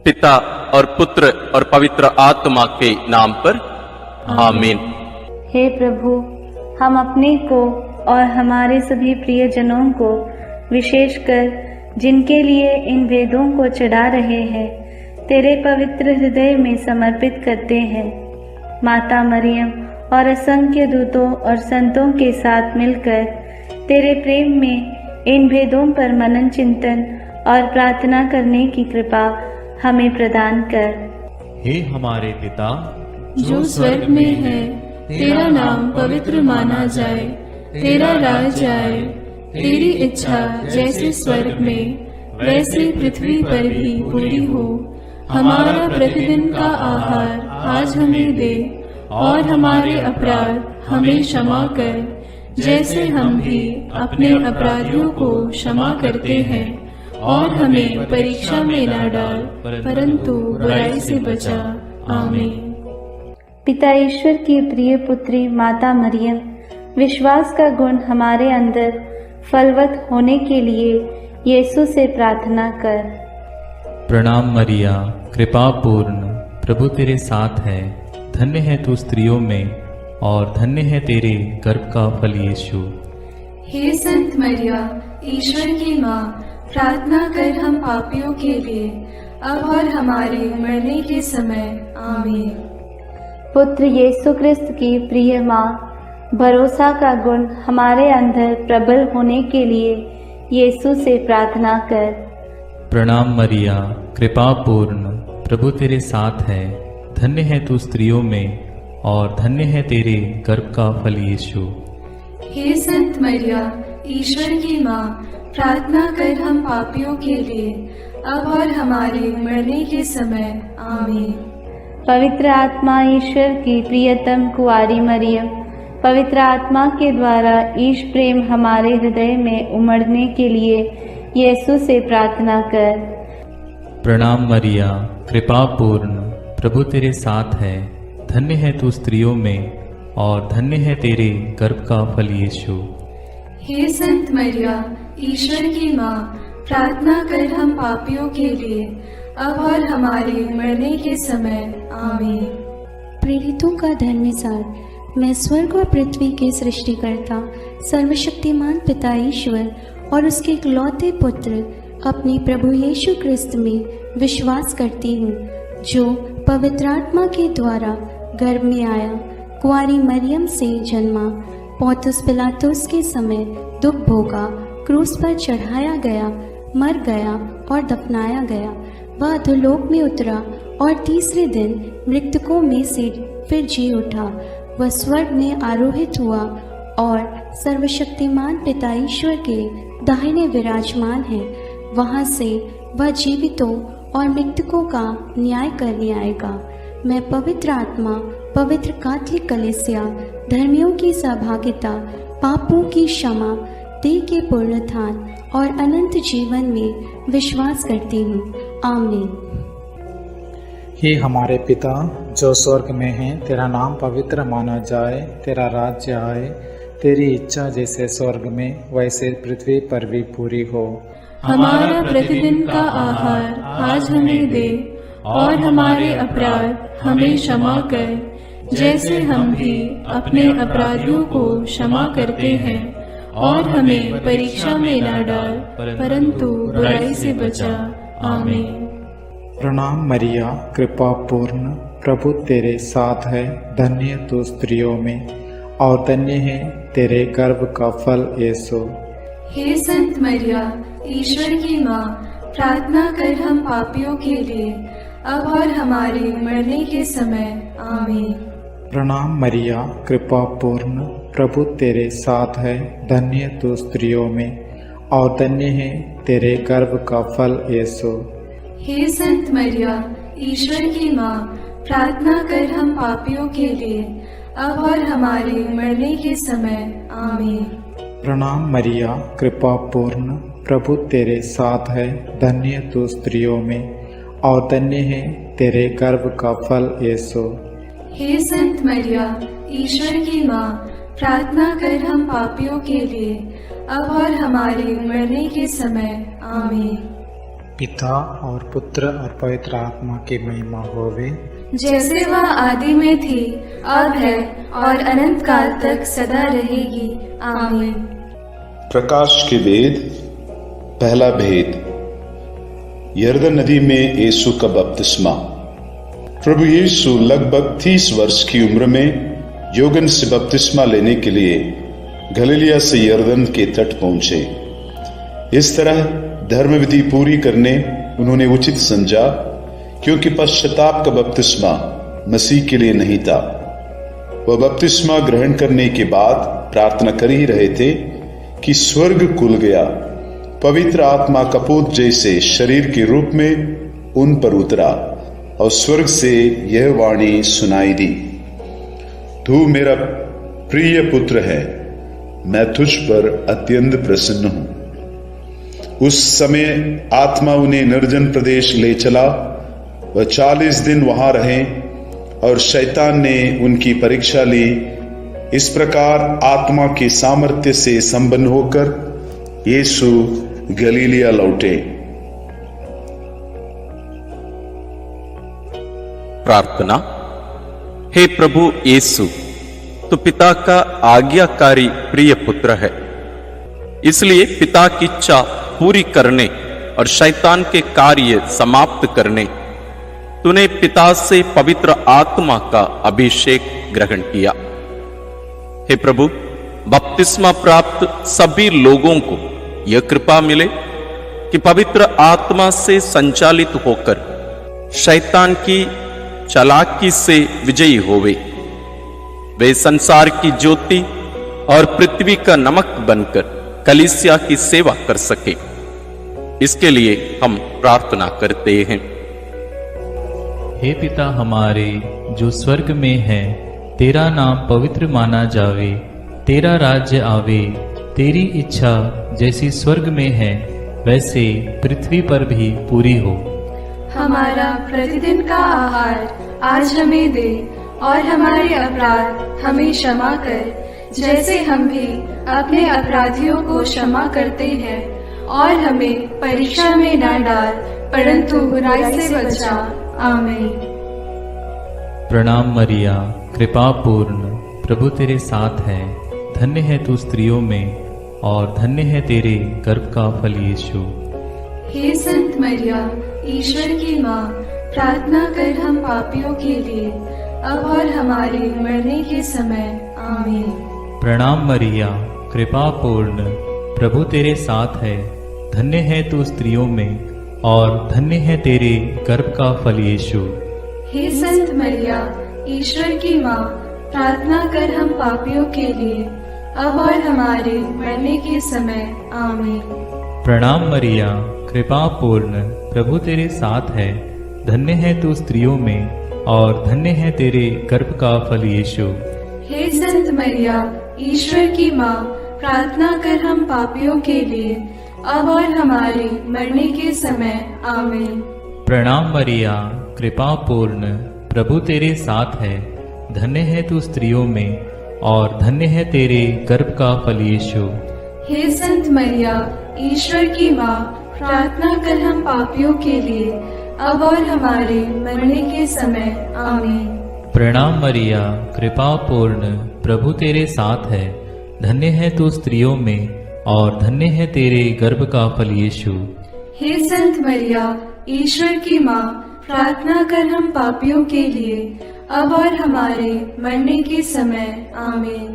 पिता और पुत्र और पवित्र आत्मा के नाम पर आमीन। हे प्रभु, हम अपने को और हमारे सभी प्रियजनों को, विशेषकर जिनके लिए इन वेदों को चढ़ा रहे हैं, तेरे पवित्र हृदय में समर्पित करते हैं। माता मरियम और असंख्य दूतों और संतों के साथ मिलकर तेरे प्रेम में इन भेदों पर मनन चिंतन और प्रार्थना करने की कृपा हमें प्रदान कर। हे हमारे पिता जो स्वर्ग में है, तेरा नाम पवित्र माना जाए, तेरा राज आए, तेरी इच्छा जैसे स्वर्ग में वैसे पृथ्वी पर भी पूरी हो। हमारा प्रतिदिन का आहार आज हमें दे, और हमारे अपराध हमें क्षमा कर, जैसे हम भी अपने अपराधियों को क्षमा करते हैं, और हमें परीक्षा में न डाल, परंतु बुराई से बचा। आमीन। पिता ईश्वर की प्रिय पुत्री माता मरियम, विश्वास का गुण हमारे अंदर फलवत होने के लिए यीशु से प्रार्थना कर। प्रणाम मरिया, कृपा पूर्ण, प्रभु तेरे साथ है। धन्य है तू स्त्रियों में, और धन्य है तेरे गर्भ का फल यीशु। हे संत मरिया, ईश्वर की माँ, प्रार्थना कर हम पापियों के लिए, अब और हमारे मरने के समय। आमीन। पुत्र यीशु क्रिस्त की प्रिय माँ, भरोसा का गुण हमारे अंदर प्रबल होने के लिए यीशु से प्रार्थना कर। प्रणाम मरिया, कृपा पूर्ण, प्रभु तेरे साथ है। धन्य है तू स्त्रियों में, और धन्य है तेरे गर्भ का फल यीशु। हे संत मरिया, ईश्वर की माँ, प्रार्थना कर हम पापियों के लिए, अब और हमारे मरने के समय। आमीन। पवित्र आत्मा ईश्वर की प्रियतम कुआरी मरियम, पवित्र आत्मा के द्वारा ईश प्रेम हमारे हृदय में उमड़ने के लिए यीशु से प्रार्थना कर। प्रणाम मरिया, कृपा पूर्ण, प्रभु तेरे साथ है। धन्य है तू स्त्रियों में, और धन्य है तेरे गर्भ का फल यीशु। हे संत मरिया, ईश्वर की माँ, प्रार्थना कर हम पापियों के लिए, अब और हमारे मरने के समय। आमीन। प्रेरितों का धर्मसार। मैं स्वर्ग और पृथ्वी के सृष्टिकर्ता सर्वशक्तिमान पिता ईश्वर और उसके इकलौते पुत्र अपने प्रभु यीशु क्रिस्त में विश्वास करती हूँ, जो पवित्र आत्मा के द्वारा गर्भ में आया, कुंवारी मरियम से जन्मा, पौंतुस पिलातुस के समय दुख भोगा, क्रूस पर चढ़ाया गया, मर गया और दफनाया गया। वह अधोलोक में उतरा और तीसरे दिन मृतकों में से फिर जी उठा। वह स्वर्ग में आरोहित हुआ और सर्वशक्तिमान पिता ईश्वर के दाहिने विराजमान है। वहाँ से वह जीवितों और मृतकों का न्याय करने आएगा। मैं पवित्र आत्मा, पवित्र कैथोलिक कलीसिया, धर्मियों की सहभागिता, पापों की क्षमा, देह के पुनरुत्थान और अनंत जीवन में विश्वास करती हूँ। आमीन। हे हमारे पिता जो स्वर्ग में है, तेरा नाम पवित्र माना जाए, तेरा राज्य आए, तेरी इच्छा जैसे स्वर्ग में वैसे पृथ्वी पर भी पूरी हो। हमारा प्रतिदिन का आहार आज हमें दे, और हमारे अपराध हमें क्षमा कर, जैसे हम भी अपने अपराधियों को क्षमा करते हैं, और हमें परीक्षा में न डाल, परंतु बुराई से बचा। आमीन। प्रणाम मरिया, कृपा पूर्ण, प्रभु तेरे साथ है। धन्य तू स्त्रियों में, और धन्य है तेरे गर्भ का फल यीशु। हे संत मरिया, ईश्वर की माँ, प्रार्थना कर हम पापियों के लिए, अब और हमारे मरने के समय। आमीन। प्रणाम मरिया, कृपा पूर्ण, प्रभु तेरे साथ है। धन्य तू स्त्रियों में, और धन्य है तेरे गर्भ का फल यीशु। हे संत मरिया, ईश्वर की माँ, प्रार्थना कर हम पापियों के लिए, अब और हमारे मरने के समय। आमीन। प्रणाम मरिया, कृपा पूर्ण, प्रभु तेरे साथ है। धन्य तू स्त्रियों में, और धन्य है तेरे गर्भ का फल यीशु। हे संत मरिया, ईश्वर की माँ, प्रार्थना कर हम पापियों के लिए, अब और हमारे मरने के समय। आमीन। पिता और पुत्र और पवित्र आत्मा की महिमा होवे, जैसे वह आदि में थी, अब है और अनंत काल तक सदा रहेगी। आमीन। प्रकाश के वेद। पहला भेद, यरदन नदी में यीशु का बपतिस्मा। प्रभु यीशु लगभग 30 वर्ष की उम्र में योगन से बपतिस्मा लेने के लिए गलीलिया से यरदन के तट पहुंचे। इस तरह धर्म विधि पूरी करने उन्होंने उचित समझा, क्योंकि पश्चाताप का बपतिस्मा मसीह के लिए नहीं था। वह बपतिस्मा ग्रहण करने के बाद प्रार्थना कर ही रहे थे कि स्वर्ग खुल गया। पवित्र आत्मा कपूत जैसे शरीर के रूप में उन पर उतरा और स्वर्ग से यह वाणी सुनाई दी, तू मेरा प्रिय पुत्र है, मैं तुझ पर अत्यंत प्रसन्न हूं। उस समय आत्मा उन्हें निर्जन प्रदेश ले चला। वह 40 दिन वहां रहे और शैतान ने उनकी परीक्षा ली। इस प्रकार आत्मा के सामर्थ्य से संपन्न होकर यीशु गलीलिया लौटे। प्रार्थना। हे प्रभु यीशु, तो पिता का आज्ञाकारी प्रिय पुत्र है, इसलिए पिता की इच्छा पूरी करने और शैतान के कार्य समाप्त करने तूने पिता से पवित्र आत्मा का अभिषेक ग्रहण किया। हे प्रभु, बपतिस्मा प्राप्त सभी लोगों को यह कृपा मिले कि पवित्र आत्मा से संचालित होकर शैतान की चालाकी से विजयी होवे। वे संसार की ज्योति और पृथ्वी का नमक बनकर कलीसिया की सेवा कर सके, इसके लिए हम प्रार्थना करते हैं। हे पिता हमारे जो स्वर्ग में है, तेरा नाम पवित्र माना जावे, तेरा राज्य आवे, तेरी इच्छा जैसी स्वर्ग में है वैसे पृथ्वी पर भी पूरी हो। हमारा प्रतिदिन का आहार आज हमें दे, और हमारे अपराध हमें क्षमा कर, जैसे हम भी अपने अपराधियों को क्षमा करते हैं, और हमें परीक्षा में न डाल, परंतु बुराई से बचा। आमीन। प्रणाम मरिया, कृपा पूर्ण, प्रभु तेरे साथ है, धन्य है तू स्त्रियों में और धन्य है तेरे गर्भ का फल यीशु। हे संत मरिया, ईश्वर की माँ, प्रार्थना कर हम पापियों के लिए, अब और हमारे मरने के समय। आमीन। प्रणाम मरिया, कृपा पूर्ण, प्रभु तेरे साथ है, धन्य है तू स्त्रियों में और धन्य है तेरे गर्भ का फल यीशु। हे संत मरिया, ईश्वर की माँ, प्रार्थना कर हम पापियों के लिए, अब और हमारे मरने के समय। आमीन। प्रणाम मरिया, कृपा पूर्ण, प्रभु तेरे साथ है, धन्य है तू स्त्रियों में और धन्य है तेरे गर्भ का फल यीशु। हे संत मरिया, ईश्वर की माँ, प्रार्थना कर हम पापियों के लिए, अब और हमारे मरने के समय। आमीन। प्रणाम मरिया, कृपा पूर्ण, प्रभु तेरे साथ है, धन्य है तू स्त्रियों में और धन्य है तेरे गर्भ का फल यीशु। हे संत मरिया, ईश्वर की माँ, प्रार्थना कर हम पापियों के लिए, अब और हमारे मरने के समय। आमीन। प्रणाम मरिया, कृपा पूर्ण, प्रभु तेरे साथ है, धन्य है तू स्त्रियों में और धन्य है तेरे गर्भ का फल यीशु। हे संत मरिया, ईश्वर की माँ, प्रार्थना कर हम पापियों के लिए, अब और हमारे मरने के समय। आमीन।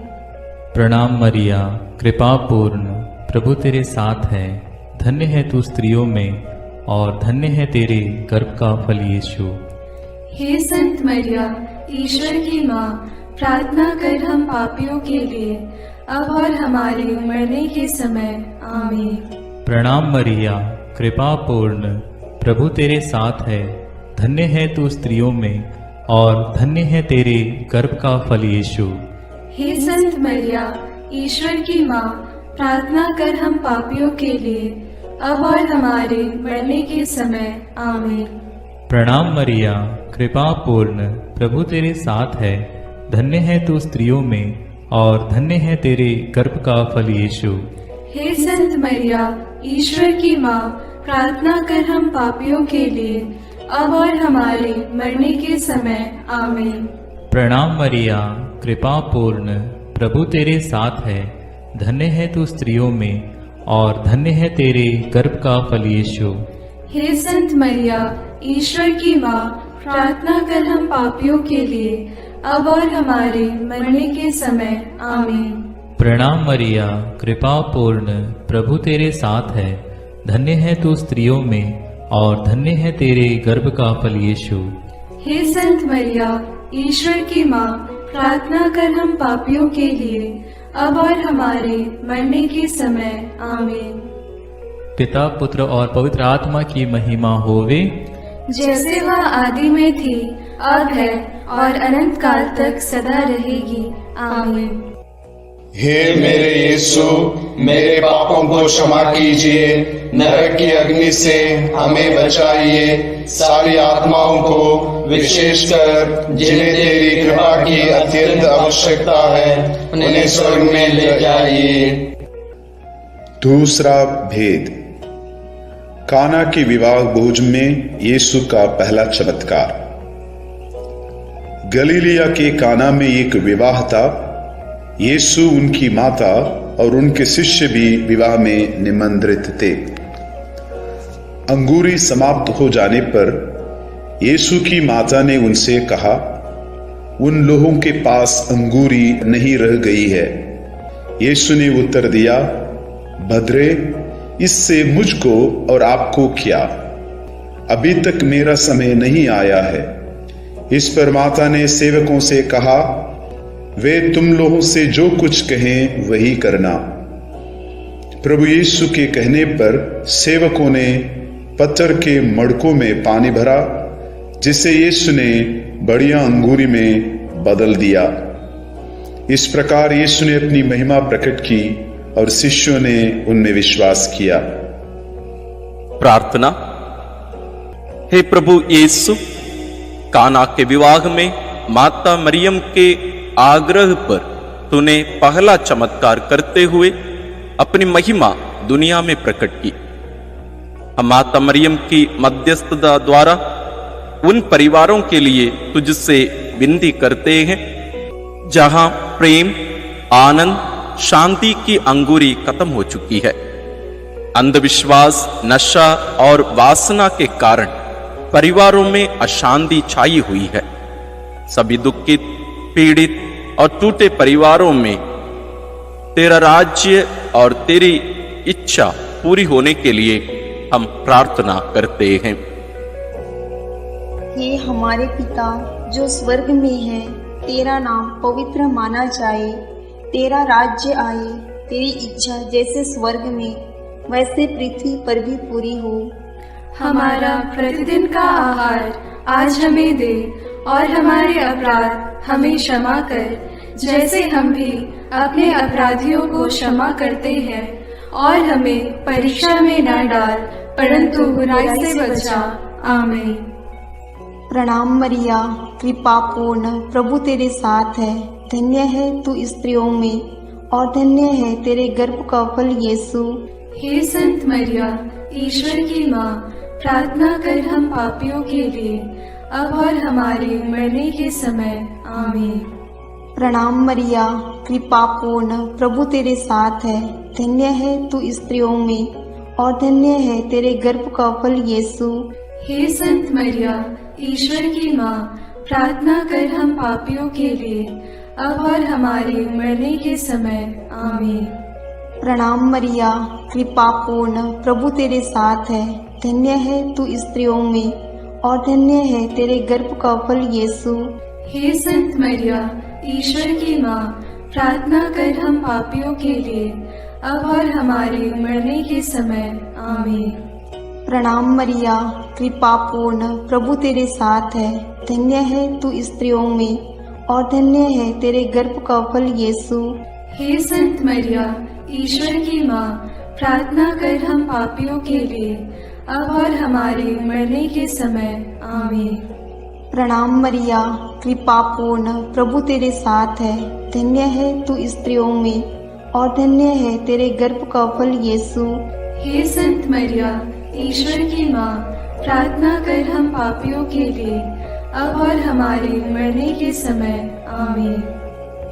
प्रणाम मरिया, कृपा पूर्ण, प्रभु तेरे साथ है, धन्य है तू स्त्रियों में और धन्य है तेरे गर्भ का फल यीशु। हे संत मरिया, ईश्वर की माँ, प्रार्थना कर हम पापियों के लिए, अब और हमारे मरने के समय। आमीन। प्रणाम मरिया, कृपा पूर्ण, प्रभु तेरे साथ है, धन्य है तू स्त्रियों में और धन्य है तेरे गर्भ का फल यीशु। हे संत मरिया, ईश्वर की माँ, प्रार्थना कर हम पापियों के लिए, अब और हमारे मरने के समय। आमीन। प्रणाम मरिया, कृपा पूर्ण, प्रभु तेरे साथ है, धन्य है तू स्त्रियों में और धन्य है तेरे गर्भ का फल यीशु। हे संत मरिया, ईश्वर की माँ, प्रार्थना कर हम पापियों के लिए अब और हमारे मरने के समय आमीन। प्रणाम मरिया, कृपा पूर्ण, प्रभु तेरे साथ है। धन्य है तू स्त्रियों में और धन्य है तेरे गर्भ का फल यीशु। हे संत मरिया, ईश्वर की माँ, प्रार्थना कर हम पापियों के लिए अब और हमारे मरने के समय आमीन। प्रणाम मरिया, कृपा पूर्ण, प्रभु तेरे साथ है। धन्य है तू स्त्रियों में और धन्य है तेरे गर्भ का फल यीशु। हे संत मरिया, ईश्वर की माँ, प्रार्थना कर हम पापियों के लिए अब और हमारे मरने के समय आमीन। पिता, पुत्र और पवित्र आत्मा की महिमा होवे, जैसे वह आदि में थी, अब है और अनंत काल तक सदा रहेगी आमीन। हे मेरे यीशु, मेरे पापों को क्षमा कीजिए, नरक की अग्नि से हमें बचाइए, सारी आत्माओं को, विशेषकर जिन्हें तेरी कृपा की अत्यंत आवश्यकता है, उन्हें स्वर्ग में ले जाइए। दूसरा भेद, काना के विवाह भोज में यीशु का पहला चमत्कार। गलीलिया के काना में एक विवाह था। यीशु, उनकी माता और उनके शिष्य भी विवाह में निमंत्रित थे। अंगूरी समाप्त हो जाने पर यीशु की माता ने उनसे कहा, उन लोगों के पास अंगूरी नहीं रह गई है। यीशु ने उत्तर दिया, भद्रे, इससे मुझको और आपको क्या? अभी तक मेरा समय नहीं आया है। इस पर माता ने सेवकों से कहा, वे तुम लोगों से जो कुछ कहें वही करना। प्रभु यीशु के कहने पर सेवकों ने पत्थर के मड़कों में पानी भरा, जिसे यीशु ने बढ़िया अंगूरी में बदल दिया। इस प्रकार यीशु ने अपनी महिमा प्रकट की और शिष्यों ने उनमें विश्वास किया। प्रार्थना। हे प्रभु यीशु, काना के विवाह में माता मरियम के आग्रह पर तूने पहला चमत्कार करते हुए अपनी महिमा दुनिया में प्रकट की। हम माता मरियम की मध्यस्थता द्वारा उन परिवारों के लिए तुझसे विनती करते हैं जहां प्रेम, आनंद, शांति की अंगूरी खत्म हो चुकी है। अंधविश्वास, नशा और वासना के कारण परिवारों में अशांति छाई हुई है। सभी दुखित, पीड़ित और टूटे परिवारों में तेरा राज्य और तेरी इच्छा पूरी होने के लिए हम प्रार्थना करते हैं। हे हमारे पिता जो स्वर्ग में है, तेरा नाम पवित्र माना जाए, तेरा राज्य आए, तेरी इच्छा जैसे स्वर्ग में वैसे पृथ्वी पर भी पूरी हो। हमारा प्रतिदिन का आहार आज हमें दे और हमारे अपराध हमें क्षमा कर, जैसे हम भी अपने अपराधियों को क्षमा करते हैं, और हमें परीक्षा में न डाल परंतु बुराई से बचा। आमीन। प्रणाम मरिया, कृपा पूर्ण, प्रभु तेरे साथ है। धन्य है तू स्त्रियों में और धन्य है तेरे गर्भ का फल यीशु। हे संत मरिया, ईश्वर की माँ, प्रार्थना कर हम पापियों के लिए अब और हमारे मरने के समय। आमीन। प्रणाम मरिया, कृपा पूर्ण, प्रभु तेरे साथ है। धन्य है तू स्त्रियों में और धन्य है तेरे गर्भ का फल यीशु। हे संत मरिया, ईश्वर की माँ, प्रार्थना कर हम पापियों के लिए अब और हमारे मरने के समय। आमीन। प्रणाम मरिया, कृपा पूर्ण, प्रभु तेरे साथ है। धन्य है तू स्त्रियों में और धन्य है तेरे गर्भ का फल यीशु। हे संत मरिया, ईश्वर की माँ, प्रार्थना कर हम पापियों के लिए अब और हमारे मरने के समय। आमीन। प्रणाम मरिया, कृपा पूर्ण, प्रभु तेरे साथ है। धन्य है तू स्त्रियों में और धन्य है तेरे गर्भ का फल यीशु। हे संत मरिया, ईश्वर की माँ, प्रार्थना कर हम पापियों के लिए अब और हमारे मरने के समय। आमीन। प्रणाम मरिया, कृपा पूर्ण, प्रभु तेरे साथ है। धन्य है तू स्त्रियों में और धन्य है तेरे गर्भ का फल यीशु। हे संत मरिया, ईश्वर की माँ, प्रार्थना कर हम पापियों के लिए, अब और हमारे मरने के समय। आमीन।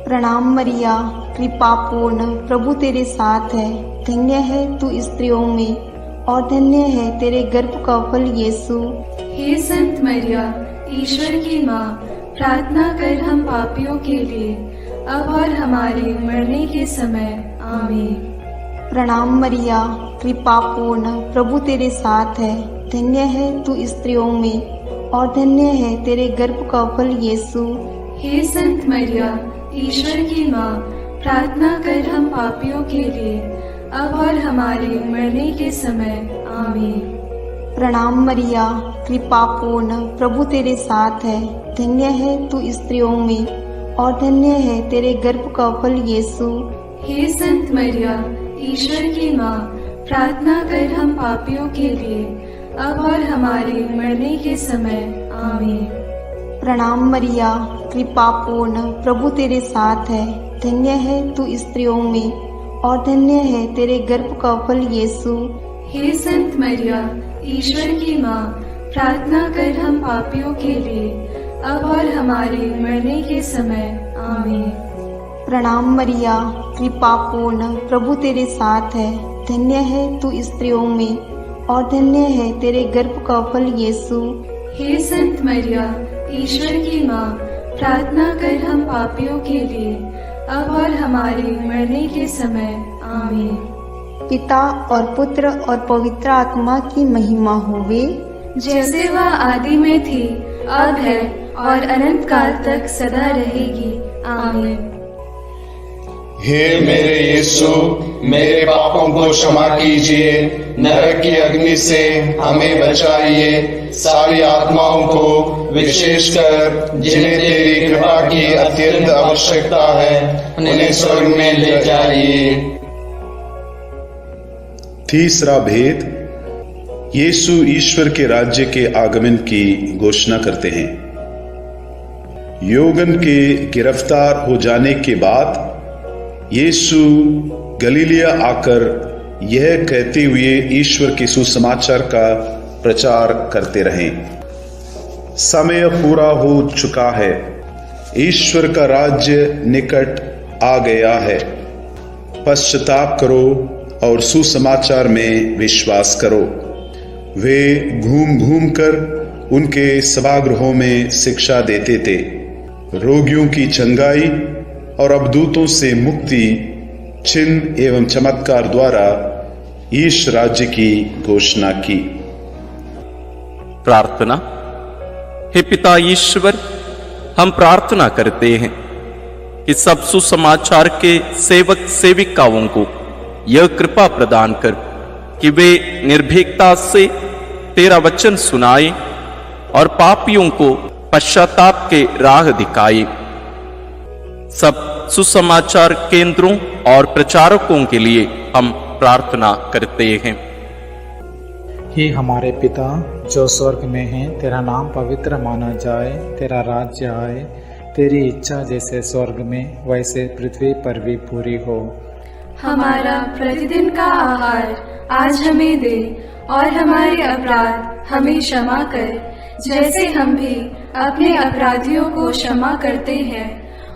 प्रणाम मरिया, कृपा पूर्ण, प्रभु तेरे साथ है। धन्य है तू स्त्रियों में और धन्य है तेरे गर्भ का फल यीशु। हे संत मरिया, ईश्वर की माँ, प्रार्थना कर हम पापियों के लिए, अब और हमारे मरने के समय। आमीन। प्रणाम मरिया, कृपा पूर्ण, प्रभु तेरे साथ है। धन्य है तू स्त्रियों में और धन्य है तेरे गर्भ का फल यीशु। हे संत मरिया, ईश्वर की माँ, प्रार्थना कर हम पापियों के लिए, अब और हमारे मरने के समय। आमीन। प्रणाम मरिया, कृपा पूर्ण, प्रभु तेरे साथ है। धन्य है तू स्त्रियों में और धन्य है तेरे गर्भ का फल यीशु। हे संत मरिया, ईश्वर की माँ, प्रार्थना कर हम पापियों के लिए, अब और हमारे मरने के समय। आमीन। प्रणाम मरिया, कृपा पूर्ण, प्रभु तेरे साथ है। धन्य है तू स्त्रियों में और धन्य है तेरे गर्भ का फल यीशु। हे संत मरिया, ईश्वर की माँ, प्रार्थना कर हम पापियों के लिए, अब और हमारे मरने के समय। आमीन। प्रणाम मरिया, कृपा पूर्ण, प्रभु तेरे साथ है। धन्य है तू स्त्रियों में और धन्य है तेरे गर्भ का फल यीशु। हे संत मरिया, ईश्वर की माँ, प्रार्थना कर हम पापियों के लिए, अब और हमारे मरने के समय। आमीन। पिता और पुत्र और पवित्र आत्मा की महिमा होवे, जैसे वह आदि में थी, अब है और अनंत काल तक सदा रहेगी। आमीन। हे मेरे यीशु, मेरे पापों को क्षमा कीजिए, नरक की अग्नि से हमें बचाइए, सारी आत्माओं को विशेषकर जिन्हें तेरी कृपा की अत्यंत आवश्यकता है, उन्हें स्वर्ग में ले जाइए। तीसरा भेद, यीशु ईश्वर के राज्य के आगमन की घोषणा करते हैं। यौवन के गिरफ्तार हो जाने के बाद यीशु गलीलिया आकर यह कहते हुए ईश्वर के सुसमाचार का प्रचार करते रहे, समय पूरा हो चुका है, ईश्वर का राज्य निकट आ गया है, पश्चाताप करो और सुसमाचार में विश्वास करो। वे घूम घूम कर उनके सभागृहों में शिक्षा देते थे, रोगियों की चंगाई और अवधूतों से मुक्ति, चिन्ह एवं चमत्कार द्वारा ईश राज्य की घोषणा की। प्रार्थना। हे पिता ईश्वर, हम प्रार्थना करते हैं कि सब सुसमाचार के सेवक सेविकाओं को यह कृपा प्रदान कर कि वे निर्भीकता से तेरा वचन सुनाए और पापियों को पश्चाताप के राह दिखाए। सब सुसमाचार केंद्रों और प्रचारकों के लिए हम प्रार्थना करते हैं। हे हमारे पिता जो स्वर्ग में है, तेरा नाम पवित्र माना जाए, तेरा राज्य आए, तेरी इच्छा जैसे स्वर्ग में वैसे पृथ्वी पर भी पूरी हो। हमारा प्रतिदिन का आहार आज हमें दे और हमारे अपराध हमें क्षमा कर, जैसे हम भी अपने अपराधियों को क्षमा करते हैं,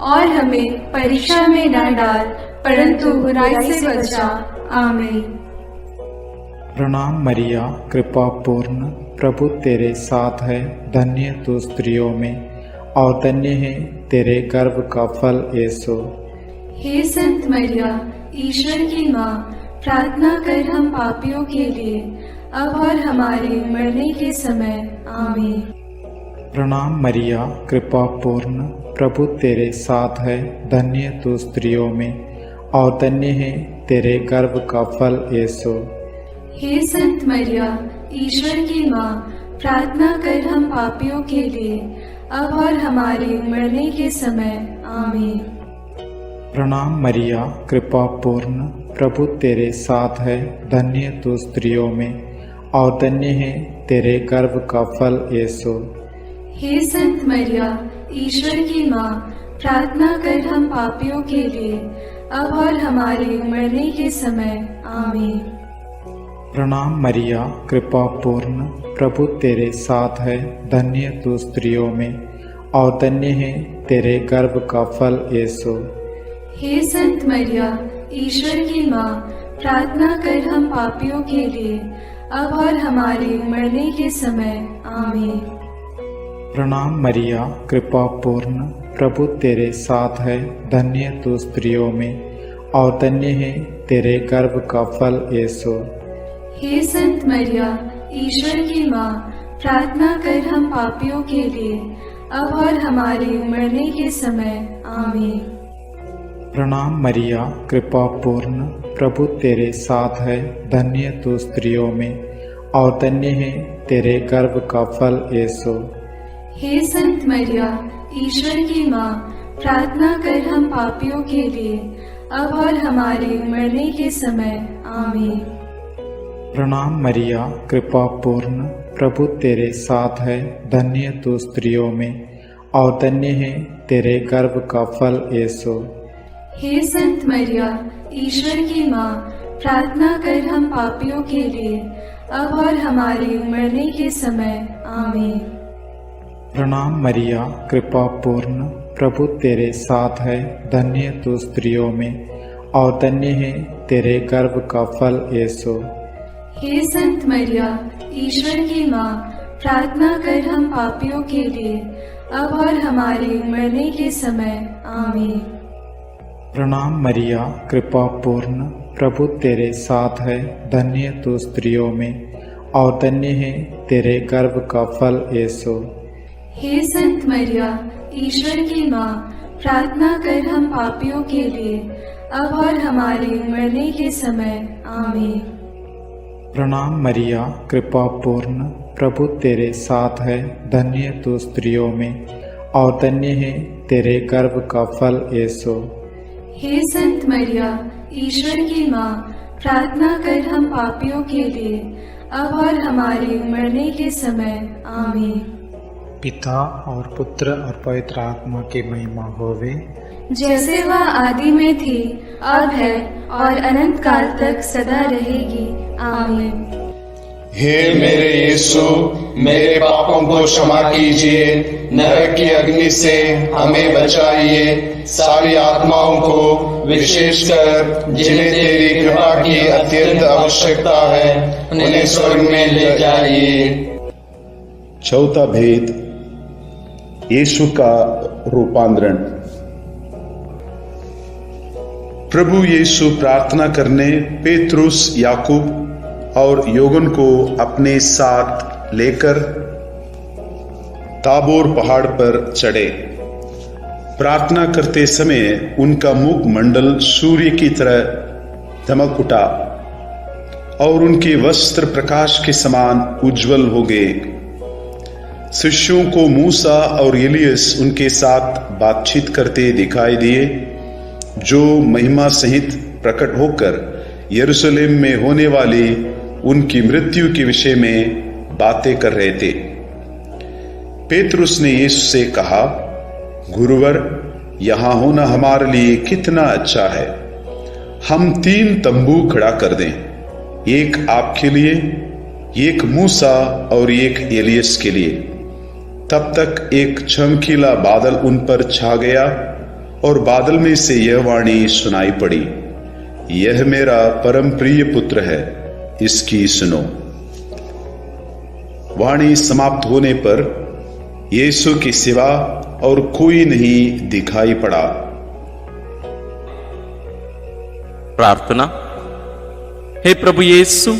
और हमें परीक्षा में न डाल, परंतु बुराई से बचा। आमीन। प्रणाम मरिया, कृपा पूर्ण, प्रभु तेरे साथ है। धन्य तू स्त्रियों में और धन्य है तेरे गर्भ का फल यीशु। हे संत मरिया, ईश्वर की माँ, प्रार्थना कर हम पापियों के लिए, अब और हमारे मरने के समय। आमीन। प्रणाम मरिया, कृपा पूर्ण, प्रभु तेरे साथ है। धन्य तू स्त्रियों में और धन्य है तेरे गर्भ का फल यीशु। हे संत मरिया, ईश्वर की माँ, प्रार्थना कर हम पापियों के लिए, अब और हमारे मरने के समय। आमीन। प्रणाम मरिया, कृपा पूर्ण, प्रभु तेरे साथ है। धन्य तू स्त्रियों में और धन्य है तेरे गर्भ का फल यीशु। हे संत मरिया, ईश्वर की माँ, प्रार्थना कर हम पापियों के लिए, अब और हमारे मरने के समय। आमीन। प्रणाम मरिया, कृपा पूर्ण, प्रभु तेरे साथ है, धन्य तू स्त्रियों में और धन्य है तेरे गर्भ का फल यीशु। हे संत मरिया, ईश्वर की माँ, प्रार्थना कर हम पापियों के लिए, अब और हमारे मरने के समय। आमीन। प्रणाम मरिया, कृपा पूर्ण, प्रभु तेरे साथ है, धन्य तू स्त्रियों में और धन्य है तेरे गर्भ का फल यीशु। हे संत मरिया, ईश्वर की माँ, प्रार्थना कर हम पापियों के लिए, अब और हमारे मरने के समय। आमीन। प्रणाम मरिया, कृपा पूर्ण, प्रभु तेरे साथ है, धन्य तू स्त्रियों में और धन्य है तेरे गर्भ का फल यीशु। हे संत मरिया, ईश्वर की माँ, प्रार्थना कर हम पापियों के लिए, अब और हमारे मरने के समय। आमीन। प्रणाम मरिया, कृपा पूर्ण, प्रभु तेरे साथ है, धन्य तू स्त्रियों में और धन्य है तेरे गर्भ का फल यीशु। हे संत मरिया, ईश्वर की माँ, प्रार्थना कर हम पापियों के लिए, अब और हमारे मरने के समय। आमीन। प्रणाम मरिया, कृपा पूर्ण, प्रभु तेरे साथ है, धन्य तू स्त्रियों में और धन्य है तेरे गर्भ का फल यीशु। हे संत मरिया, ईश्वर की माँ, प्रार्थना कर हम पापियों के लिए, अब और हमारे मरने के समय। आमीन। प्रणाम मरिया, कृपा पूर्ण, प्रभु तेरे साथ है, धन्य तू स्त्रियों में और धन्य है तेरे गर्भ का फल यीशु। हे संत मरिया, ईश्वर की माँ, प्रार्थना कर हम पापियों के लिए, अब और हमारे मरने के समय। आमीन। प्रणाम मरिया, कृपा पूर्ण, प्रभु तेरे साथ है, धन्य तू स्त्रियों में और धन्य है तेरे गर्भ का फल यीशु। हे संत मरिया, ईश्वर की माँ, प्रार्थना कर हम पापियों के लिए, अब और हमारे मरने के समय। आमीन। पिता और पुत्र और पवित्र आत्मा की महिमा होवे, जैसे वह आदि में थी, अब है और अनंत काल तक सदा रहेगी। आमीन। हे मेरे यीशु, मेरे पापों को क्षमा कीजिए, नरक की अग्नि से हमें बचाइए, सारी आत्माओं को विशेषकर जिन्हें तेरी कृपा की अत्यंत आवश्यकता है, उन्हें स्वर्ग में ले जाइए। चौथा भेद, यीशु का रूपांतरण। प्रभु यीशु प्रार्थना करने पेत्रुस, याकूब और योगन को अपने साथ लेकर ताबोर पहाड़ पर चढ़े। प्रार्थना करते समय उनका मुख मंडल सूर्य की तरह दमक उठा और उनके वस्त्र प्रकाश के समान उज्जवल हो गए। शिष्यों को मूसा और एलियस उनके साथ बातचीत करते दिखाई दिए, जो महिमा सहित प्रकट होकर यरूशलेम में होने वाली उनकी मृत्यु के विषय में बातें कर रहे थे। पेतरुस ने यीशु से कहा, गुरुवर, यहां होना हमारे लिए कितना अच्छा है। हम 3 तंबू खड़ा कर दें, एक आपके लिए, एक मूसा और एक एलियस के लिए। तब तक एक चमकीला बादल उन पर छा गया और बादल में से यह वाणी सुनाई पड़ी, यह मेरा परम प्रिय पुत्र है, इसकी सुनो। वाणी समाप्त होने पर यीशु के सिवा और कोई नहीं दिखाई पड़ा। प्रार्थना। हे प्रभु यीशु,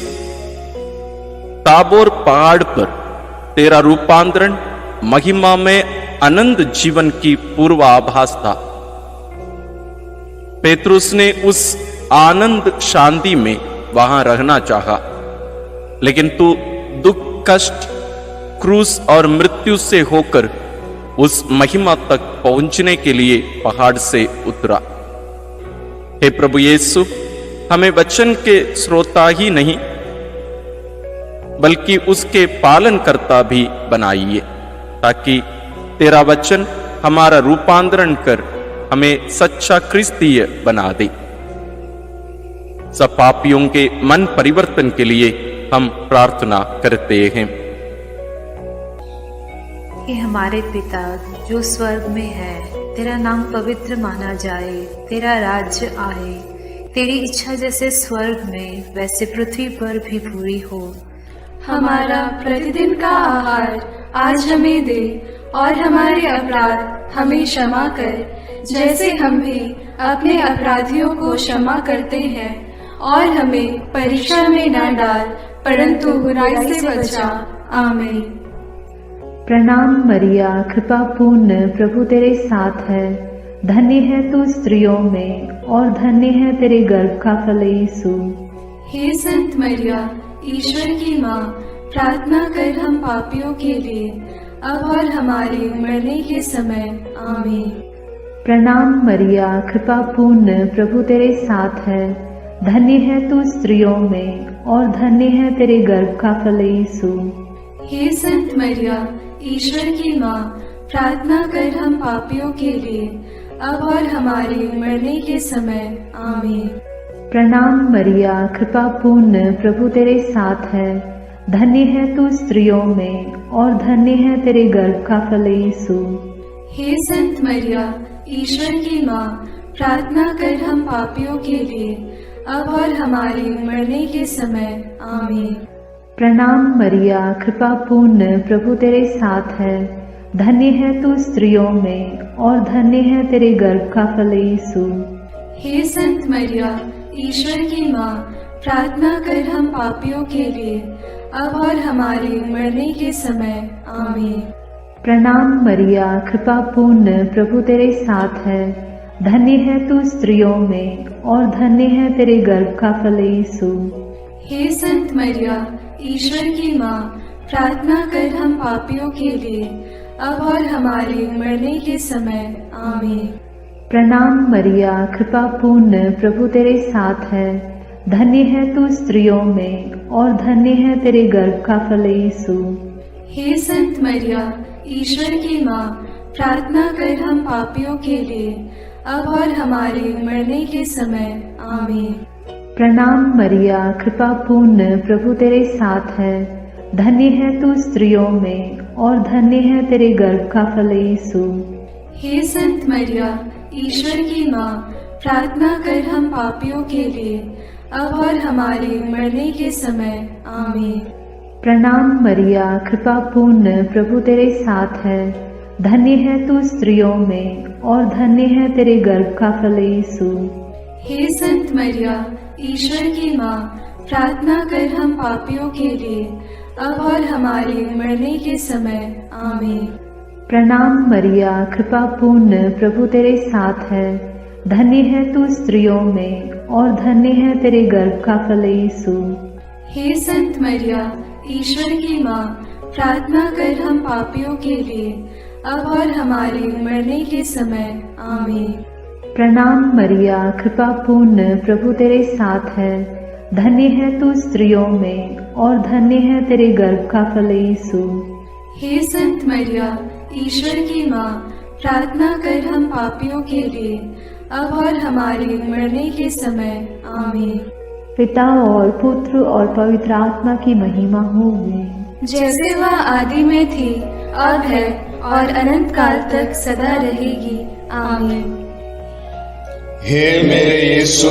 ताबोर पहाड़ पर तेरा रूपांतरण महिमा में अनंत जीवन की पूर्वाभास था। पेतरुस ने उस आनंद शांति में वहां रहना चाहा, लेकिन तू दुख, कष्ट, क्रूस और मृत्यु से होकर उस महिमा तक पहुंचने के लिए पहाड़ से उतरा। हे प्रभु यीशु, हमें वचन के श्रोता ही नहीं बल्कि उसके पालनकर्ता भी बनाइए, ताकि तेरा वचन हमारा रूपांतरण कर हमें सच्चा क्रिस्तीय बना दे। सब पापियों के मन परिवर्तन के लिए हम प्रार्थना करते हैं। कि हमारे पिता जो स्वर्ग में है, तेरा नाम पवित्र माना जाए, तेरा राज्य आए, तेरी इच्छा जैसे स्वर्ग में वैसे पृथ्वी पर भी पूरी हो। हमारा प्रतिदिन का आहार आज हमें दे, और हमारे अपराध हमें क्षमा कर, जैसे हम भी अपने अपराधियों को क्षमा करते हैं, और हमें परीक्षा में न डाल, परंतु बुराई से बचा। आमीन। प्रणाम मरिया, कृपा पूर्ण, प्रभु तेरे साथ है। धन्य है तू स्त्रियों में, और धन्य है तेरे गर्भ का फल यीशु। हे संत मरिया, ईश्वर की माँ, प्रार्थना कर हम पापियों के लिए, अब और हमारे मरने के समय। आमीन। प्रणाम मरिया, कृपा पूर्ण, प्रभु तेरे साथ है। धन्य है तू स्त्रियों में, और धन्य है तेरे गर्भ का फल यीशु। हे संत मरिया, ईश्वर की माँ, प्रार्थना कर हम पापियों के लिए, अब और हमारे मरने के समय। आमीन। प्रणाम मरिया, कृपा पूर्ण, प्रभु तेरे साथ है। धन्य है तू स्त्रियों में, और धन्य है तेरे गर्भ का फल यीशु। हे संत मरिया, ईश्वर की माँ, प्रार्थना कर हम पापियों के लिए, अब और हमारे मरने के समय। आमीन। प्रणाम मरिया, कृपा पूर्ण, प्रभु तेरे साथ है। धन्य है तू स्त्रियों में, और धन्य है तेरे गर्भ का फल यीशु। हे संत मरिया, ईश्वर की माँ, प्रार्थना कर हम पापियों के लिए, अब और हमारे मरने के समय। आमीन। प्रणाम मरिया, कृपा पूर्ण, प्रभु तेरे साथ है। धन्य है तू स्त्रियों में, और धन्य है तेरे गर्भ का फल यीशु। हे संत मरिया, ईश्वर की माँ, प्रार्थना कर हम पापियों के लिए, अब और हमारे मरने के समय। आमीन। प्रणाम मरिया, कृपा पूर्ण, प्रभु तेरे साथ है। धन्य है तू स्त्रियों में, और धन्य है तेरे गर्भ का फल यीशु। हे संत मरिया, ईश्वर की माँ, प्रार्थना कर हम पापियों के लिए, अब और हमारे मरने के समय। आमीन। प्रणाम मरिया, कृपा पूर्ण, प्रभु तेरे साथ है। धन्य है तू स्त्रियों में, और धन्य है तेरे गर्भ का फल यीशु। हे संत मरिया, ईश्वर की माँ, प्रार्थना कर हम पापियों के लिए, अब और हमारे मरने के समय। आमीन। प्रणाम मरिया, कृपा पूर्ण, प्रभु तेरे साथ है। धन्य है तू स्त्रियों में, और धन्य है तेरे गर्भ का फल यीशु। हे संत मरिया, ईश्वर की माँ, प्रार्थना कर हम पापियों के लिए, अब और हमारे मरने के समय। आमीन। प्रणाम मरिया, कृपा पूर्ण, प्रभु तेरे साथ है। धन्य है तू स्त्रियों में, और धन्य है तेरे गर्भ का फल यीशु। हे संत मरिया, ईश्वर की माँ, प्रार्थना कर हम पापियों के लिए, अब और हमारे मरने के समय। आमीन। प्रणाम मरिया, कृपा पूर्ण, प्रभु तेरे साथ है। धन्य है तू स्त्रियों में, और धन्य है तेरे गर्भ का फल यीशु। हे संत मरिया, ईश्वर की माँ, प्रार्थना कर हम पापियों के लिए, अब और हमारे मरने के समय। आमीन। पिता और पुत्र और पवित्र आत्मा की महिमा होगी, जैसे वह आदि में थी, अब है, और अनंत काल तक सदा रहेगी। आमीन। हे मेरे यीशु,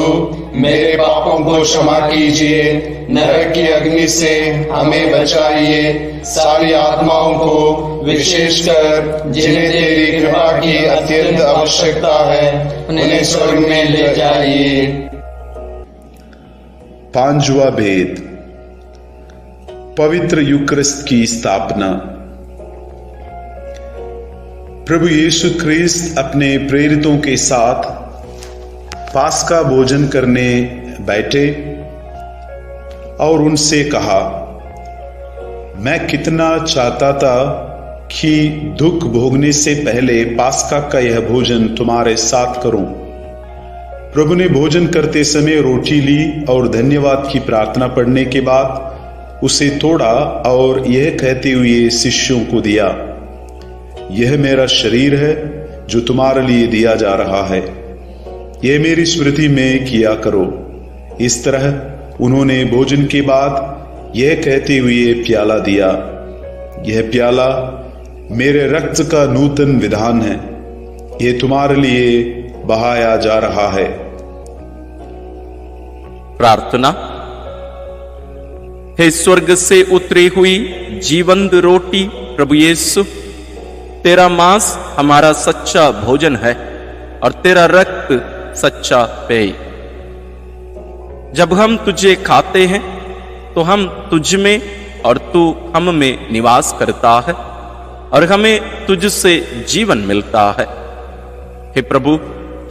मेरे पापों को क्षमा कीजिए, नरक की अग्नि से हमें बचाइए, सारी आत्माओं को, विशेषकर जिन्हें तेरी कृपा की अत्यंत आवश्यकता है, उन्हें स्वर्ग में ले जाइए। पांचवा भेद, पवित्र यूकरिस्त की स्थापना। प्रभु यीशु ख्रिस्त अपने प्रेरितों के साथ पास्का भोजन करने बैठे और उनसे कहा, मैं कितना चाहता था कि दुख भोगने से पहले पास्का का यह भोजन तुम्हारे साथ करूं। प्रभु ने भोजन करते समय रोटी ली और धन्यवाद की प्रार्थना पढ़ने के बाद उसे तोड़ा और यह कहते हुए शिष्यों को दिया, यह मेरा शरीर है जो तुम्हारे लिए दिया जा रहा है, यह मेरी स्मृति में किया करो। इस तरह उन्होंने भोजन के बाद यह कहते हुए प्याला दिया, यह प्याला मेरे रक्त का नूतन विधान है, यह तुम्हारे लिए बहाया जा रहा है। प्रार्थना। हे स्वर्ग से उतरी हुई जीवंत रोटी प्रभु यीशु, तेरा मांस हमारा सच्चा भोजन है और तेरा रक्त सच्चा पेय। जब हम तुझे खाते हैं तो हम तुझ में और तू हम में निवास करता है और हमें तुझसे जीवन मिलता है। हे प्रभु,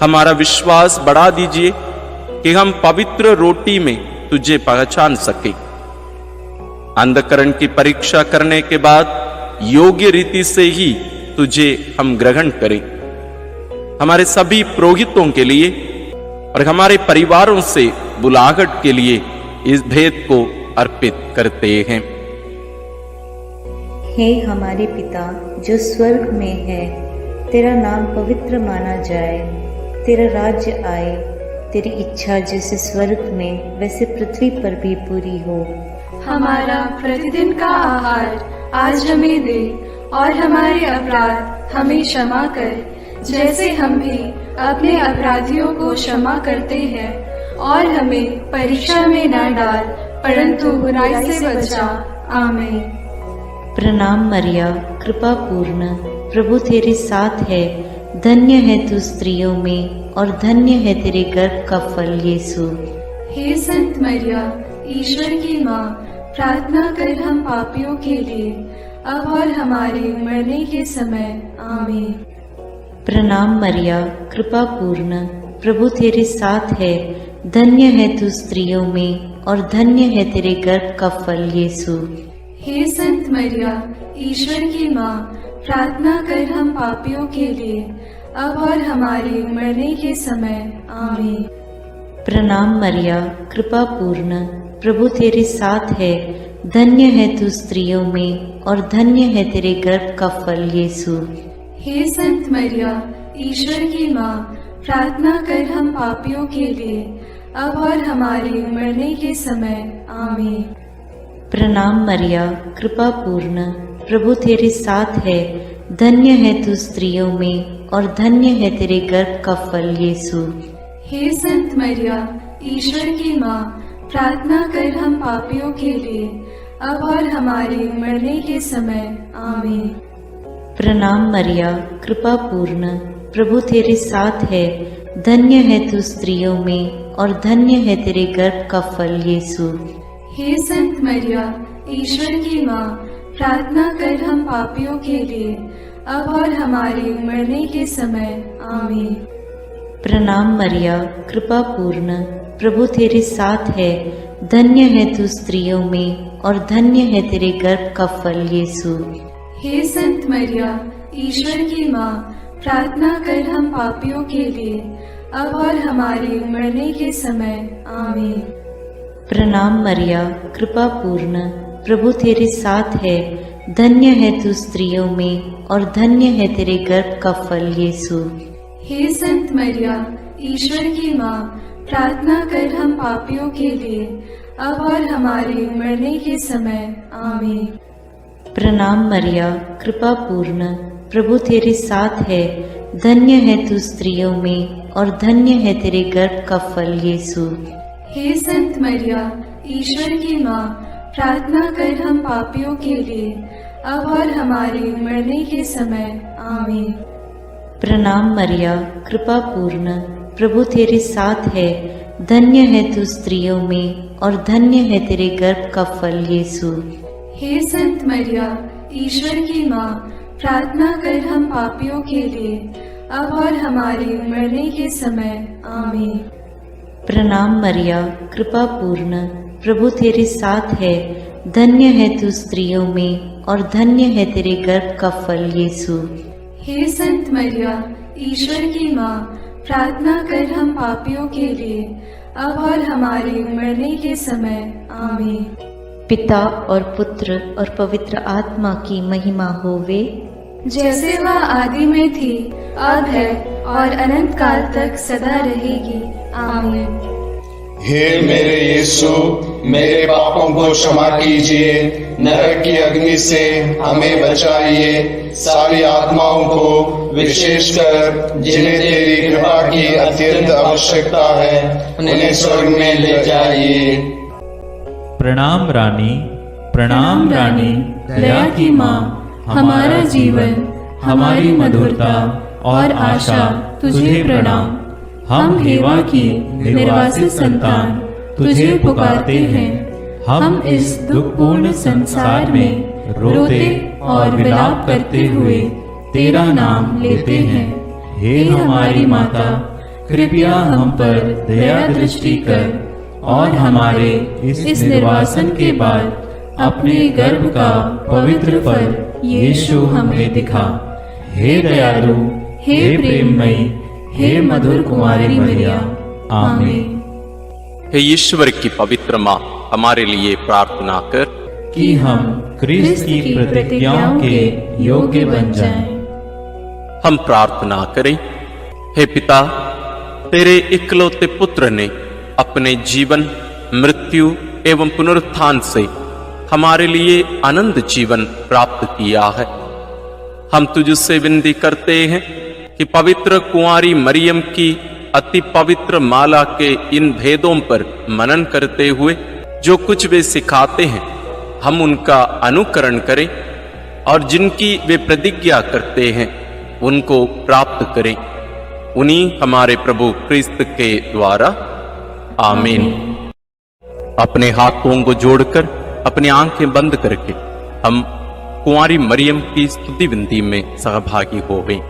हमारा विश्वास बढ़ा दीजिए कि हम पवित्र रोटी में तुझे पहचान सके। अंधकरण की परीक्षा करने के बाद योग्य रीति से ही तुझे हम ग्रहण करें। हमारे सभी पुरोहितों के लिए और हमारे परिवारों से बुलाहट के लिए इस भेद को अर्पित करते हैं। हे हमारे पिता जो स्वर्ग में है, तेरा नाम पवित्र माना जाए, तेरा राज्य आए, तेरी इच्छा जैसे स्वर्ग में वैसे पृथ्वी पर भी पूरी हो। हमारा प्रतिदिन का आहार आज हमें दे और हमारे अपराध हमें क्षमा कर, जैसे हम भी अपने अपराधियों को क्षमा करते हैं, और हमें परीक्षा में न डाल परंतु बुराई से बचा। आमीन। प्रणाम मरिया, कृपा पूर्ण, प्रभु तेरे साथ है, धन्य है तू स्त्रियों में और धन्य है तेरे गर्भ का फल यीशु। हे संत मरिया, ईश्वर की माँ, प्रार्थना कर हम पापियों के लिए, अब और हमारे मरने के समय। आमीन। प्रणाम मरिया, कृपा पूर्ण, प्रभु तेरे साथ है, धन्य है तू स्त्रियों में और धन्य है तेरे गर्भ का फल यीशु। हे संत मरिया, ईश्वर की माँ, प्रार्थना कर हम पापियों के लिए, अब और हमारे मरने के समय। आमीन। प्रणाम मरिया, कृपा पूर्ण, प्रभु तेरे साथ है, धन्य है तू स्त्रियों में और धन्य है तेरे गर्भ का फल यीशु। हे संत मरिया, ईश्वर की माँ, प्रार्थना कर हम पापियों के लिए, अब और हमारे मरने के समय। आमीन। प्रणाम मरिया, कृपा पूर्ण, प्रभु तेरे साथ है, धन्य है तू स्त्रियों में और धन्य है तेरे गर्भ का फल यीशु। हे संत मरिया, ईश्वर की माँ, प्रार्थना कर हम पापियों के लिए, अब और हमारे मरने के समय। आमीन। प्रणाम मरिया, कृपा पूर्ण, प्रभु तेरे साथ है, धन्य है तू स्त्रियों में और धन्य है तेरे गर्भ का फल यीशु। हे संत मरिया, ईश्वर की माँ, प्रार्थना कर हम पापियों के लिए, अब और हमारे मरने के समय। आमीन। प्रणाम मरिया, कृपा पूर्ण, प्रभु तेरे साथ है, धन्य है तू स्त्रियों में और धन्य है तेरे गर्भ का फल यीशु। हे संत मरिया, ईश्वर की माँ, प्रार्थना कर हम पापियों के लिए, अब और हमारे मरने के समय। आमीन। प्रणाम मरिया, कृपा पूर्ण, प्रभु तेरे साथ है, धन्य है तू स्त्रियों में और धन्य है तेरे गर्भ का फल यीशु। हे संत मरिया, ईश्वर की माँ, प्रार्थना कर हम पापियों के लिए, अब और हमारे मरने के समय। आमीन। प्रणाम मरिया, कृपा पूर्ण, प्रभु तेरे साथ है, धन्य है तू स्त्रियों में और धन्य है तेरे गर्भ का फल यीशु। हे संत मरिया, ईश्वर की माँ, प्रार्थना कर हम पापियों के लिए, अब और हमारे मरने के समय। आमीन। प्रणाम मरिया, कृपा पूर्ण, प्रभु तेरे साथ है, धन्य है तू स्त्रियों में और धन्य है तेरे गर्भ का फल यीशु। हे संत मरिया, ईश्वर की माँ, प्रार्थना कर हम पापियों के लिए, अब और हमारे मरने के समय। आमीन। प्रणाम मरिया, कृपा पूर्ण, प्रभु तेरे साथ है, धन्य है तू स्त्रियों में और धन्य है तेरे गर्भ का फल यीशु। हे संत मरिया, ईश्वर की माँ, प्रार्थना कर हम पापियों के लिए, अब और हमारे मरने के समय। आमीन। पिता और पुत्र और पवित्र आत्मा की महिमा होवे, जैसे वह आदि में थी, अब है और अनंत काल तक सदा रहेगी। आमीन। हे मेरे यीशु, मेरे पापों को क्षमा कीजिए, नरक की अग्नि से हमें बचाइए, सारी आत्माओं को विशेषकर जिन्हें तेरी कृपा की अत्यंत आवश्यकता है उन्हें स्वर्ग में ले जाइए। प्रणाम रानी, प्रणाम रानी, दया की माँ, हमारा जीवन, हमारी मधुरता और आशा तुझे प्रणाम। हम हेवा की निर्वासित संतान तुझे पुकारते हैं। हम इस दुखपूर्ण संसार में रोते और विलाप करते हुए तेरा नाम लेते हैं। हे हमारी माता, कृपया हम पर दया दृष्टि कर और हमारे इस निर्वासन के बाद अपने गर्भ का पवित्र फल यीशु हमें दिखा। हे दयालु, हे प्रेममयी, हे मधुर कुमारी मरिया, आमीन। हे ईश्वर की पवित्र माँ, हमारे लिए प्रार्थना कर कि हम क्रिस्त की प्रतिज्ञाओं के योग्य बन जाएं। हम प्रार्थना करें। हे पिता, तेरे इकलौते पुत्र ने अपने जीवन, मृत्यु एवं पुनरुत्थान से हमारे लिए आनंद जीवन प्राप्त किया है। हम तुझसे विनती करते हैं कि पवित्र कुंवारी मरियम की अति पवित्र माला के इन भेदों पर मनन करते हुए जो कुछ वे सिखाते हैं, हम उनका अनुकरण करें और जिनकी वे प्रतिज्ञा करते हैं उनको प्राप्त करें। उन्हीं हमारे प्रभु क्रिस्त के द्वारा, आमीन। अपने हाथों को जोड़कर अपनी आंखें बंद करके हम कुंवारी मरियम की स्तुति विनती में सहभागी हो गए।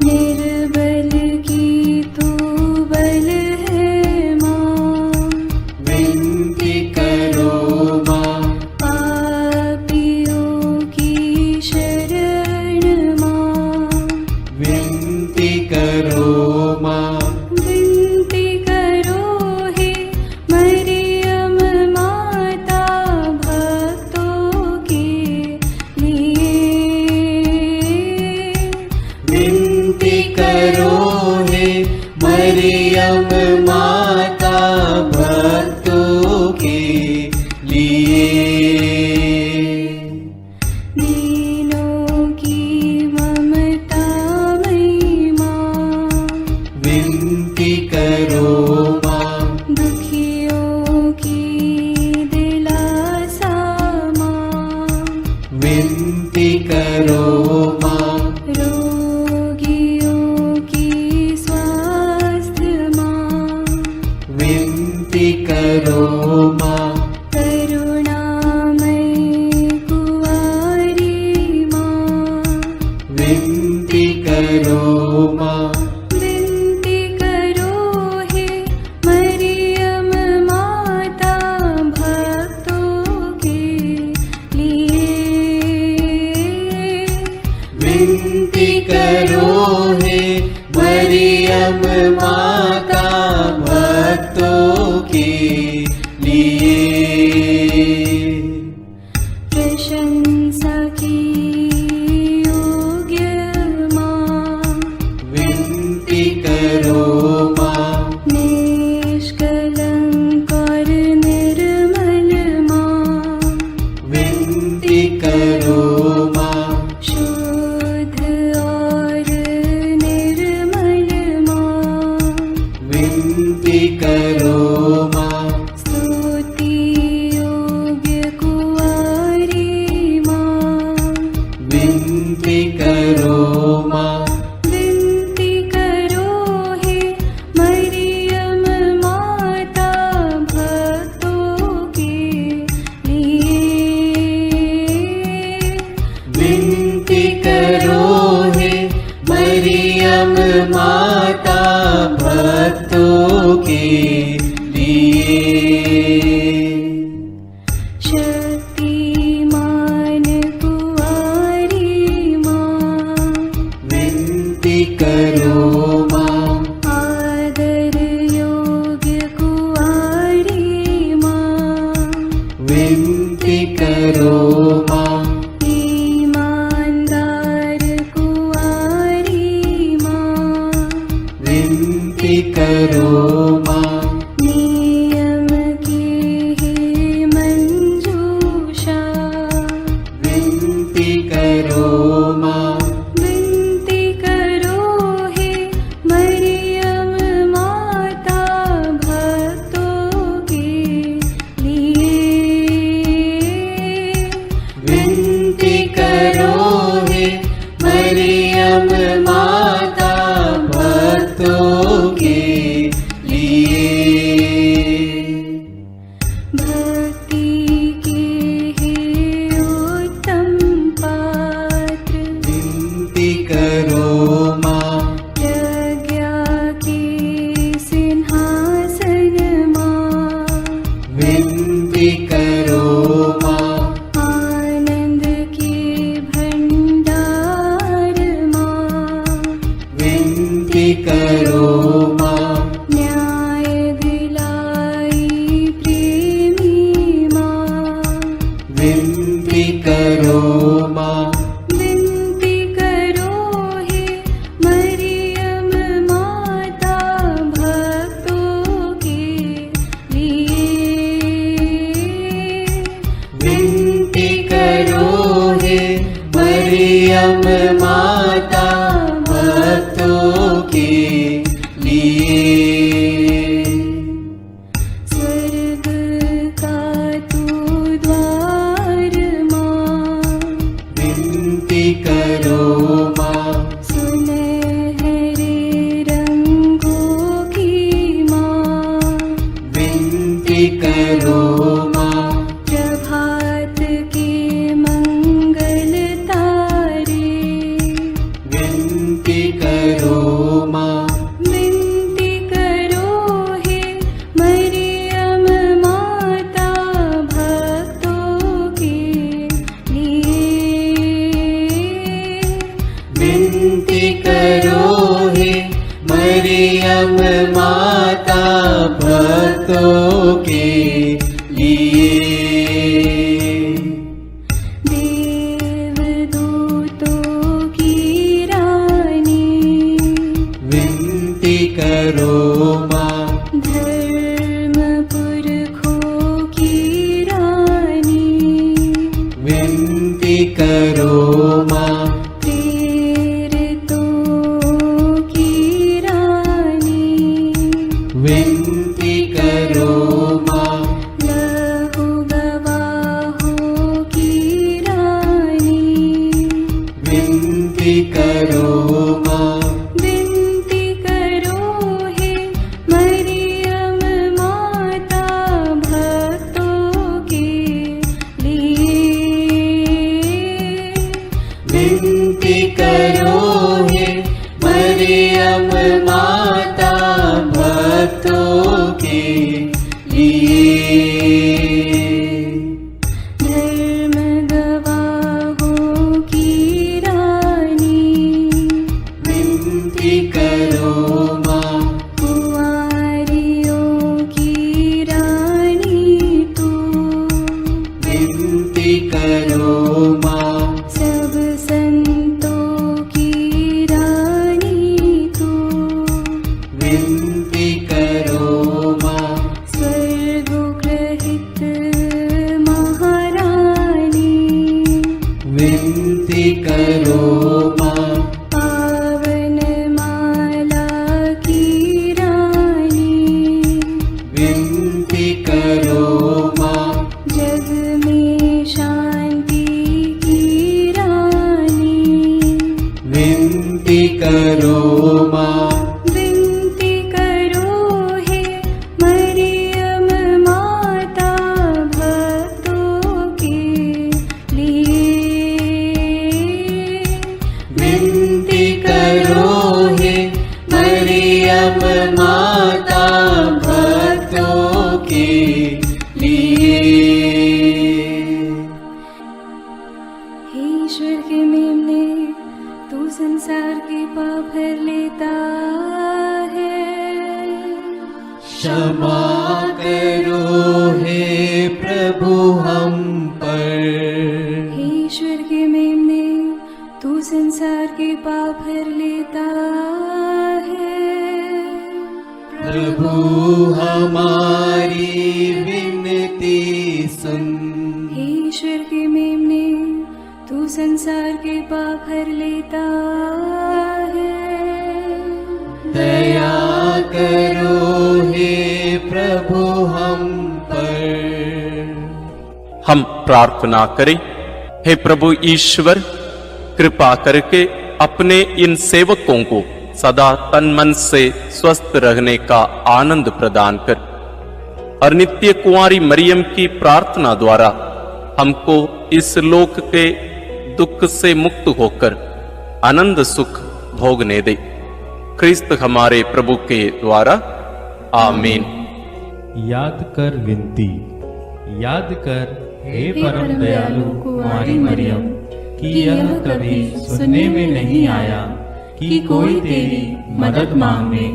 निर्बल की तू बल है। विनती करो माँ, विनती करो हे मरियम माता भक्तों के लिए। विनती करो हे मरियम माता भक्तों के लिए। दीनों की ममता मई माँ, विनती करो माँ, दुखियों की दिलासा माँ, विनती करो माँ, रोगियों की स्वास्थ्य माँ, विनती करो माँ, करुणामयी कुंवारी माँ, विनती करो माँ, विनती करो हे मरियम माता भक्तों के लिए। विनती करो हे मरियम माता भक्तों के लिए। प्रशंसा की योग्य माँ, विनती करो माँ, निष्कलंक और निर्मल माँ, विनती करो माँ, शुद्ध और निर्मल माँ, विनती करो माँ, स्तुति योग्य कुंवारी माँ, विनती करो माँ, विनती करो हे मरियम माता भक्तों के लिए। विनती करो हे मरियम माता भक्तों के लिए। शक्तिमान कुंवारी माँ, विनती करो माँ, आदर योग्य कुंवारी माँ, विनती करो माँ, ईमानदार कुंवारी माँ, विनती करो माँ, नियम की हे मंजूषा, विनती करो माँ, विनती करो हे मरियम माता भक्तों के लिए। विनती करो हे मरियम माता भक्तों के लिए। भक्ति के हे उत्तम पात्र, विनती करो माँ, प्रज्ञा के सिंहासन माँ, विनती करो माँ, आनंद के भंडार माँ, विनती करो माँ, न्याय दिलाई प्रेमी माँ, विनती करो माँ, विनती करो हे मरियम माता भक्तों के लिए। विनती करो हे मरियम माता भक्तों के लिए। स्वर्ग का तू द्वार माँ, विनती करो माँ, सुनहरे रंगों की माँ, विनती करो माँ, प्रभात के मंगल तारे, विनती करो माँ, विनती करो हे मरियम माता भक्तों के लिए। विनती करो मरियम माता भक्तों के लिए। देवदूतों की रानी विनती करो माँ, धर्म पुरखों की रानी विनती करो माँ, विनती करो माँ, लहू गवाहों की रानी विनती करो माँ, विनती करो हे मरियम माता भक्तों के लिए। विनती करो हे मरियम माता भक्तों के लिए। धर्म गवाहों की रानी विनती करो माँ, कुंवारियों की रानी तू विनती करो माँ, सब संतों की रानी तू विनती करो माँ, स्वर्गोग्रहित महारानी विनती करो माँ, पावन माला की रानी विनती करो माँ, जग में शांति की रानी विनती करो माँ, विनती करो हे मरियम माता भक्तों के लिए। विनती करो हे मरियम माता भक्तों के लिए। हे ईश्वर के मेमने, तू संसार के पाप हर लेता है। क्षमा करो हे प्रभु हम पर, हे ईश्वर के मेमने, तू संसार के पाप हर लेता है। प्रभु हमारी विनती सुन, हे ईश्वर के मेमने, तू संसार के पाप हर लेता है। दया करो हे प्रभु हम पर। हम प्रार्थना करें। हे प्रभु ईश्वर, कृपा करके अपने इन सेवकों को सदा तन मन से स्वस्थ रहने का आनंद प्रदान कर और नित्य कुंवारी मरियम की प्रार्थना द्वारा हमको इस लोक के दुख से मुक्त होकर आनंद सुख भोगने दे। क्रिस्त हमारे प्रभु के द्वारा आमीन। याद कर विनती, याद कर हे परम दयालु कुंवारी मरियम, कि यह कभी सुनने में नहीं आया कि कोई तेरी मदद मांगने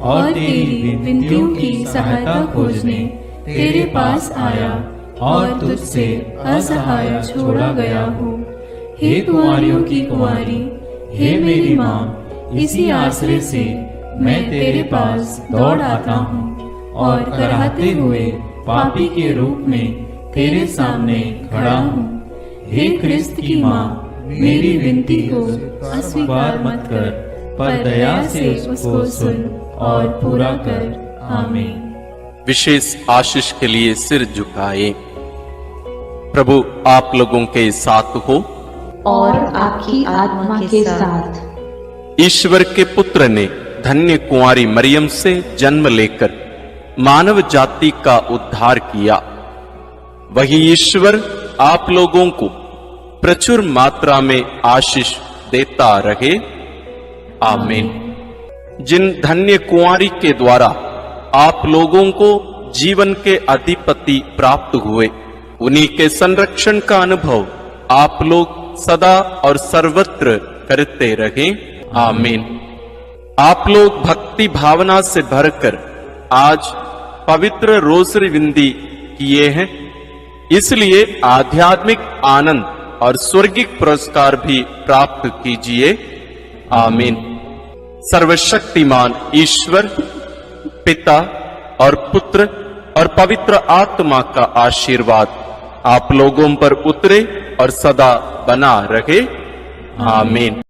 और तेरी विनतियों की सहायता खोजने तेरे पास आया और तुझसे असहाय छोड़ा गया हूँ। हे कुंवारियों की कुंवारी, हे मेरी माँ, इसी आश्रय से मैं तेरे पास दौड़ आता हूँ और कराहते हुए पापी के रूप में तेरे सामने खड़ा हूँ। हे क्रिस्त की माँ, मेरी विनती को अस्वीकार मत कर, पर दया से उसको सुन और पूरा कर। आमीन। विशेष आशीष के लिए सिर झुकाए। प्रभु आप लोगों के साथ हो और आपकी आत्मा के साथ। ईश्वर के पुत्र ने धन्य कुंवारी मरियम से जन्म लेकर मानव जाति का उद्धार किया। वही ईश्वर आप लोगों को प्रचुर मात्रा में आशीष देता रहे। आमीन। जिन धन्य कुंवारी के द्वारा आप लोगों को जीवन के अधिपति प्राप्त हुए, उन्हीं के संरक्षण का अनुभव आप लोग सदा और सर्वत्र करते रहें। आमीन। आप लोग भक्ति भावना से भरकर आज पवित्र रोसरी विंदी किए हैं, इसलिए आध्यात्मिक आनंद और स्वर्गिक पुरस्कार भी प्राप्त कीजिए। आमीन। सर्वशक्तिमान ईश्वर पिता और पुत्र और पवित्र आत्मा का आशीर्वाद आप लोगों पर उतरे और सदा बना रहे। आमीन।